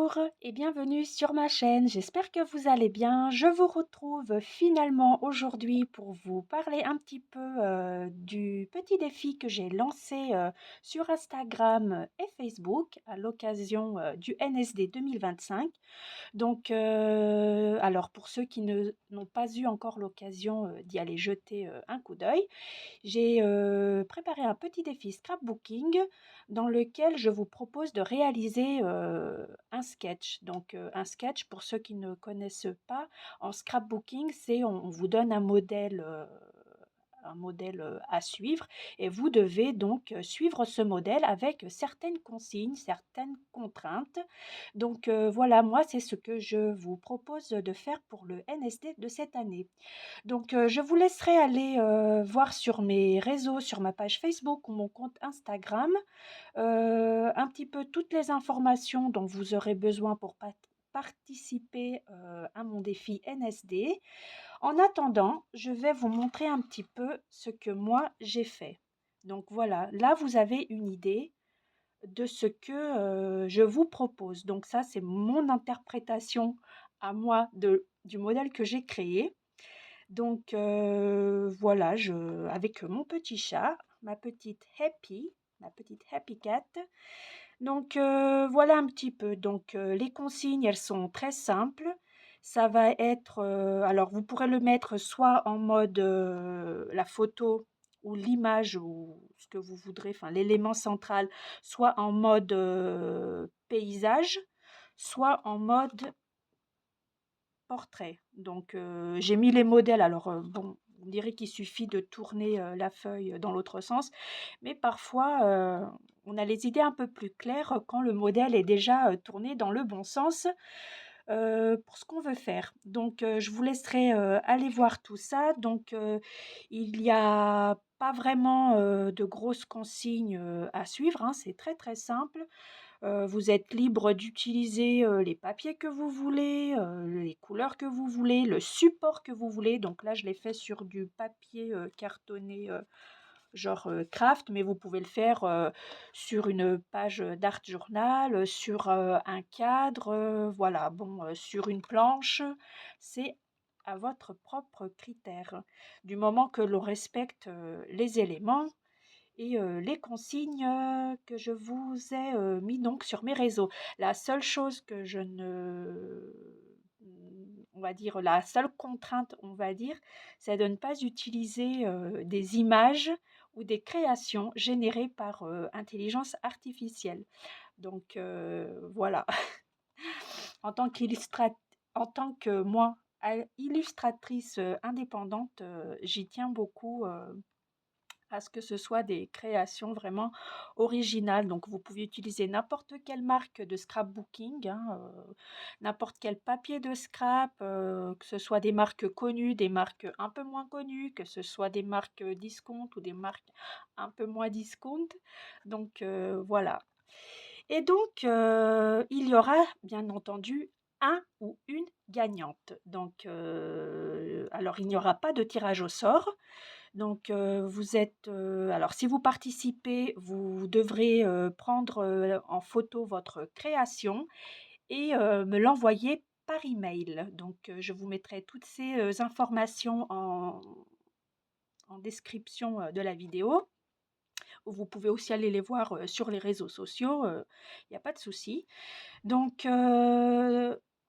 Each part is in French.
Bonjour et bienvenue sur ma chaîne. J'espère que vous allez bien. Je vous retrouve finalement aujourd'hui pour vous parler un petit peu du petit défi que j'ai lancé sur Instagram et Facebook à l'occasion du NSD 2025. Donc, alors pour ceux qui n'ont pas eu encore l'occasion d'y aller jeter un coup d'œil, j'ai préparé un petit défi scrapbooking dans lequel je vous propose de réaliser un sketch. Donc, un sketch, pour ceux qui ne connaissent pas, en scrapbooking, c'est on vous donne un modèle à suivre et vous devez donc suivre ce modèle avec certaines consignes, certaines contraintes. Donc voilà, moi c'est ce que je vous propose de faire pour le NSD de cette année. Donc je vous laisserai aller voir sur mes réseaux, sur ma page Facebook ou mon compte Instagram, un petit peu toutes les informations dont vous aurez besoin pour participer à mon défi NSD. En attendant, je vais vous montrer un petit peu ce que moi j'ai fait. Donc voilà, là vous avez une idée de ce que je vous propose. Donc ça, c'est mon interprétation à moi du modèle que j'ai créé. Donc voilà, avec mon petit chat, ma petite Happy Cat. Donc voilà un petit peu. Donc les consignes, elles sont très simples. Ça va être, alors vous pourrez le mettre soit en mode la photo ou l'image ou ce que vous voudrez, enfin l'élément central, soit en mode paysage, soit en mode portrait. Donc j'ai mis les modèles. Alors bon, on dirait qu'il suffit de tourner la feuille dans l'autre sens, mais parfois on a les idées un peu plus claires quand le modèle est déjà tourné dans le bon sens pour ce qu'on veut faire. Donc je vous laisserai aller voir tout ça. Donc il n'y a pas vraiment de grosses consignes à suivre, hein. C'est très très simple. Vous êtes libre d'utiliser les papiers que vous voulez, les couleurs que vous voulez, le support que vous voulez. Donc là, je l'ai fait sur du papier cartonné, genre craft, mais vous pouvez le faire sur une page d'art journal, sur un cadre, voilà, bon, sur une planche. C'est à votre propre critère. Du moment que l'on respecte les éléments et les consignes que je vous ai mis donc sur mes réseaux. La seule chose que je ne on va dire la seule contrainte, on va dire, c'est de ne pas utiliser des images ou des créations générées par intelligence artificielle. Donc voilà. En tant en tant que moi, illustratrice indépendante, j'y tiens beaucoup à ce que ce soit des créations vraiment originales. Donc, vous pouvez utiliser n'importe quelle marque de scrapbooking, hein, n'importe quel papier de scrap, que ce soit des marques connues, des marques un peu moins connues, que ce soit des marques discount ou des marques un peu moins discount. Donc, voilà. Et donc, il y aura bien entendu un ou une gagnante. Donc, alors, il n'y aura pas de tirage au sort. Donc, vous êtes, alors si vous participez, vous devrez prendre en photo votre création et me l'envoyer par email. Donc, je vous mettrai toutes ces informations en description de la vidéo. Vous pouvez aussi aller les voir sur les réseaux sociaux, il n'y a pas de souci. Donc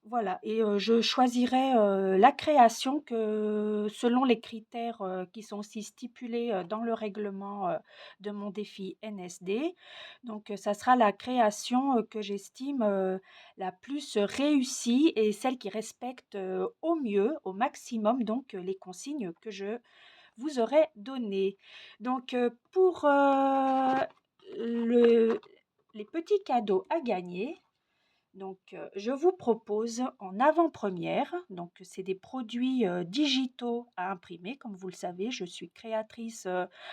voilà, et je choisirai la création que selon les critères qui sont aussi stipulés dans le règlement de mon défi NSD. Donc ça sera la création que j'estime la plus réussie et celle qui respecte au mieux, au maximum, donc les consignes que je vous aurai données. Donc pour le les petits cadeaux à gagner, donc, je vous propose en avant-première, donc c'est des produits digitaux à imprimer. Comme vous le savez, je suis créatrice.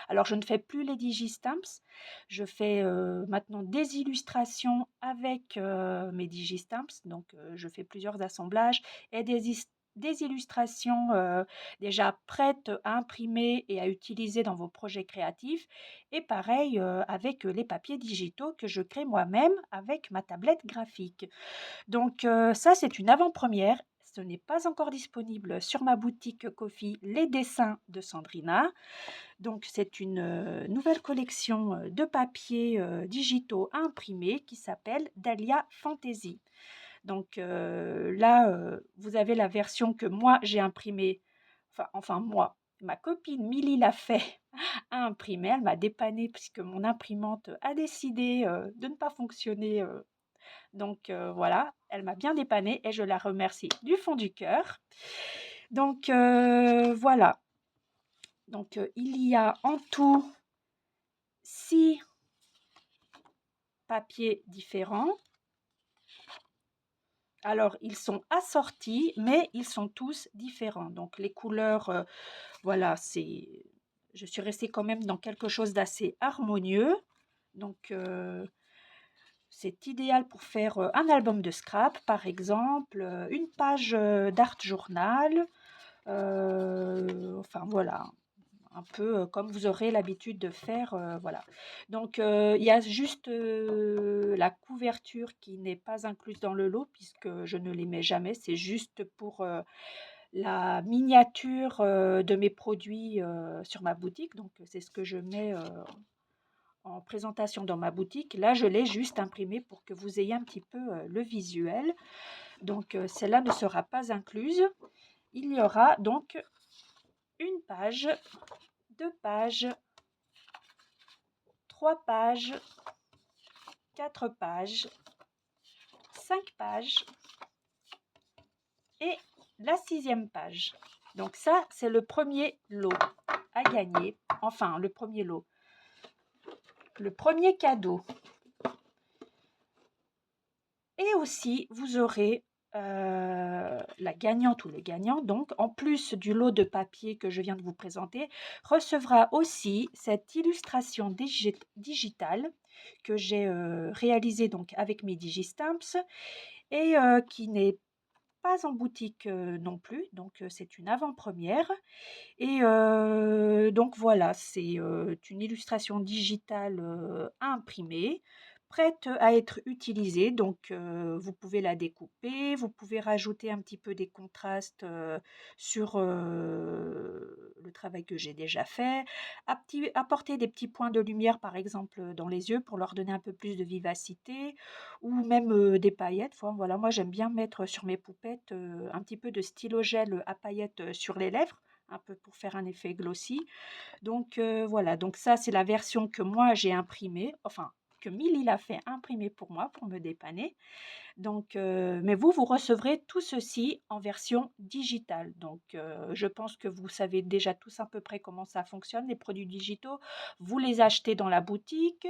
Alors, je ne fais plus les digistamps, je fais maintenant des illustrations avec mes digistamps. Donc, je fais plusieurs assemblages et des illustrations déjà prêtes à imprimer et à utiliser dans vos projets créatifs. Et pareil avec les papiers digitaux que je crée moi-même avec ma tablette graphique. Donc ça, c'est une avant-première. Ce n'est pas encore disponible sur ma boutique Ko-fi, les dessins de Sandrina. Donc c'est une nouvelle collection de papiers digitaux à imprimer qui s'appelle Dahlia Fantasy. Donc là, vous avez la version que moi j'ai imprimée, enfin moi, ma copine Milly l'a fait à imprimer. Elle m'a dépannée puisque mon imprimante a décidé de ne pas fonctionner. Donc voilà, elle m'a bien dépannée et je la remercie du fond du cœur. Donc voilà. Donc il y a en tout 6 papiers différents. Alors, ils sont assortis, mais ils sont tous différents. Donc, les couleurs, voilà, je suis restée quand même dans quelque chose d'assez harmonieux. Donc, c'est idéal pour faire un album de scrap, par exemple, une page d'art journal. Enfin, voilà, un peu comme vous aurez l'habitude de faire, voilà. Donc, il y a juste la couverture qui n'est pas incluse dans le lot puisque je ne les mets jamais. C'est juste pour la miniature de mes produits sur ma boutique. Donc, c'est ce que je mets en présentation dans ma boutique. Là, je l'ai juste imprimé pour que vous ayez un petit peu le visuel. Donc, celle-là ne sera pas incluse. Il y aura donc une page, 2 pages, 3 pages, 4 pages, 5 pages et la 6e page. Donc ça, c'est le premier lot à gagner. Enfin, le premier lot. Le premier cadeau. Et aussi, vous aurez la gagnante ou le gagnant, donc, en plus du lot de papier que je viens de vous présenter, recevra aussi cette illustration digitale que j'ai réalisée donc avec mes Digistamps et qui n'est pas en boutique non plus, donc c'est une avant-première. Et donc voilà, c'est une illustration digitale à imprimer, prête à être utilisée. Donc vous pouvez la découper, vous pouvez rajouter un petit peu des contrastes sur le travail que j'ai déjà fait, apporter des petits points de lumière par exemple dans les yeux pour leur donner un peu plus de vivacité, ou même des paillettes. Enfin, voilà, moi j'aime bien mettre sur mes poupettes un petit peu de stylo gel à paillettes sur les lèvres, un peu pour faire un effet glossy. Donc voilà, donc ça c'est la version que moi j'ai imprimée, enfin que Milly l'a fait imprimer pour moi, pour me dépanner. Donc, mais vous recevrez tout ceci en version digitale. Donc, je pense que vous savez déjà tous à peu près comment ça fonctionne, les produits digitaux. Vous les achetez dans la boutique,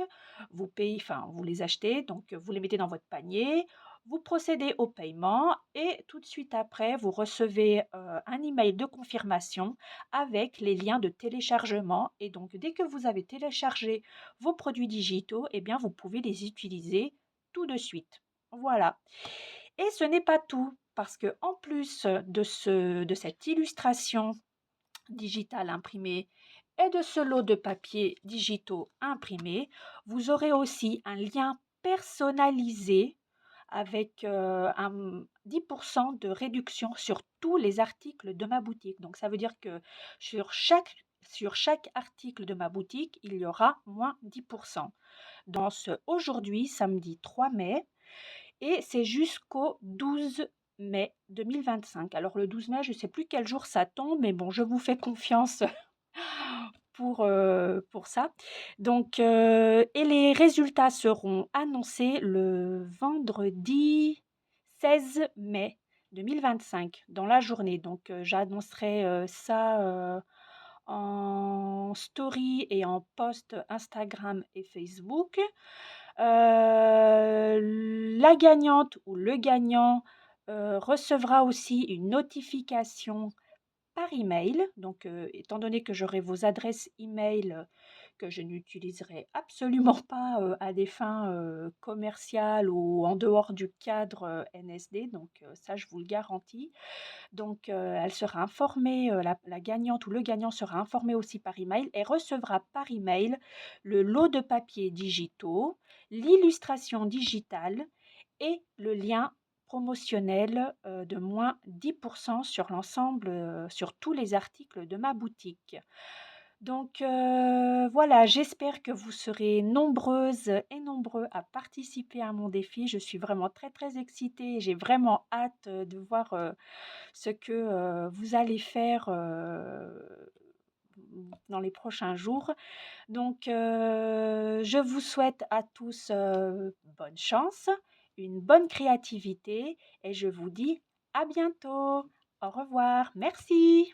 vous payez, enfin, vous les achetez, donc vous les mettez dans votre panier, vous procédez au paiement et tout de suite après, vous recevez un email de confirmation avec les liens de téléchargement. Et donc, dès que vous avez téléchargé vos produits digitaux, eh bien, vous pouvez les utiliser tout de suite. Voilà. Et ce n'est pas tout, parce que en plus de cette illustration digitale imprimée et de ce lot de papiers digitaux imprimés, vous aurez aussi un lien personnalisé avec un 10% de réduction sur tous les articles de ma boutique. Donc ça veut dire que sur chaque article de ma boutique, il y aura moins 10%. Dans ce aujourd'hui, samedi 3 mai, et c'est jusqu'au 12 mai 2025. Alors le 12 mai, je ne sais plus quel jour ça tombe, mais bon, je vous fais confiance pour ça. Donc, et les résultats seront annoncés le vendredi 16 mai 2025 dans la journée. Donc, j'annoncerai ça en story et en post Instagram et Facebook. La gagnante ou le gagnant recevra aussi une notification par email. Donc, étant donné que j'aurai vos adresses email que je n'utiliserai absolument pas, à des fins, commerciales ou en dehors du cadre, NSD, donc ça, je vous le garantis. Donc elle sera informée, la gagnante ou le gagnant sera informé aussi par email et recevra par email le lot de papiers digitaux, l'illustration digitale et le lien promotionnel, de moins 10 sur l'ensemble, sur tous les articles de ma boutique. Donc voilà, j'espère que vous serez nombreuses et nombreux à participer à mon défi. Je suis vraiment très, très excitée. J'ai vraiment hâte, de voir, ce que, vous allez faire, dans les prochains jours. Donc je vous souhaite à tous, bonne chance, une bonne créativité et je vous dis à bientôt. Au revoir, merci.